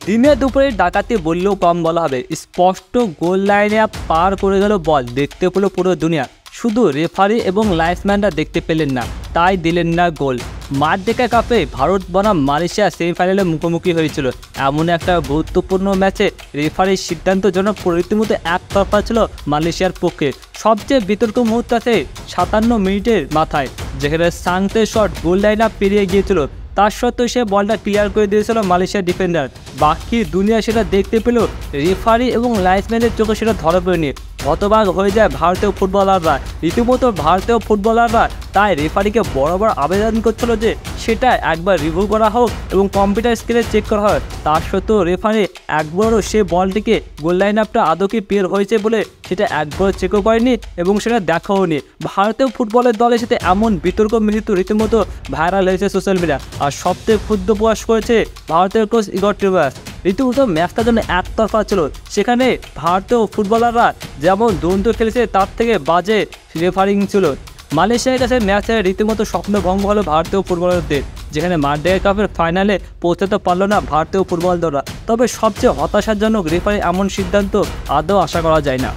দিনে দুপুরে ডাকাতি বললেও কম বলা হবে। স্পষ্ট গোল লাইনে পার করে গেল বল, দেখতে পেলো পুরো দুনিয়া, শুধু রেফারি এবং লাইফম্যানরা দেখতে পেলেন না, তাই দিলেন না গোল। মাঠডেকা কাপে ভারত বনাম মালয়েশিয়া সেমিফাইনালে মুখোমুখি হয়েছিল। এমন একটা গুরুত্বপূর্ণ ম্যাচে রেফারির সিদ্ধান্তজনক রীতিমতো একতরফা ছিল মালয়েশিয়ার পক্ষে। সবচেয়ে বিতর্ক মুহূর্ত আছে 57 মিনিটের মাথায়, যেখানে সাংতে শট গোল লাইন পেরিয়ে গিয়েছিল। তার সত্ত্বেও সে বলটা ক্লিয়ার করে দিয়েছিল মালয়েশিয়ার ডিফেন্ডার। বাকি দুনিয়া সেটা দেখতে পেল, রেফারি এবং লাইফম্যানের চোখে সেটা ধরা পড়েনি। হতবাক হয়ে যায় ভারতীয় ফুটবলাররা, রীতিমতো ভারতীয় ফুটবলাররা। তাই রেফারিকে বরাবর আবেদন করছিল যে সেটা একবার রিভিউ করা হোক এবং কম্পিউটার স্ক্রিনে চেক করা হয়। তার সত্ত্বেও রেফারি একবারও সে বলটিকে গোল লাইন আপটা আদৌ কি পের হয়েছে বলে সেটা একবার চেকও করেনি এবং সেটা দেখাও নি। ভারতীয় ফুটবলের দলের সাথে এমন বিতর্ক মৃত্যু রীতিমতো ভাইরাল হয়েছে সোশ্যাল মিডিয়া। আর সবথেকে ক্ষুদ্র প্রকাশ করেছে ভারতের কোচ ইগর টিবাস। রীতিমতো ম্যাচটার জন্য একতরফা ছিল, সেখানে ভারতীয় ফুটবলাররা যেমন দ্বন্দ্ব খেলেছে তার থেকে বাজে রেফারিং ছিল। মালয়েশিয়ার কাছে ম্যাচে রীতিমতো স্বপ্নভঙ্গ হলো ভারতীয় ফুটবলারদের, যেখানে মাঠডেকা কাপের ফাইনালে পৌঁছাতে পারল না ভারতীয় ফুটবল দলরা। তবে সবচেয়ে হতাশাজনক, রেফারি এমন সিদ্ধান্ত আদৌ আশা করা যায় না।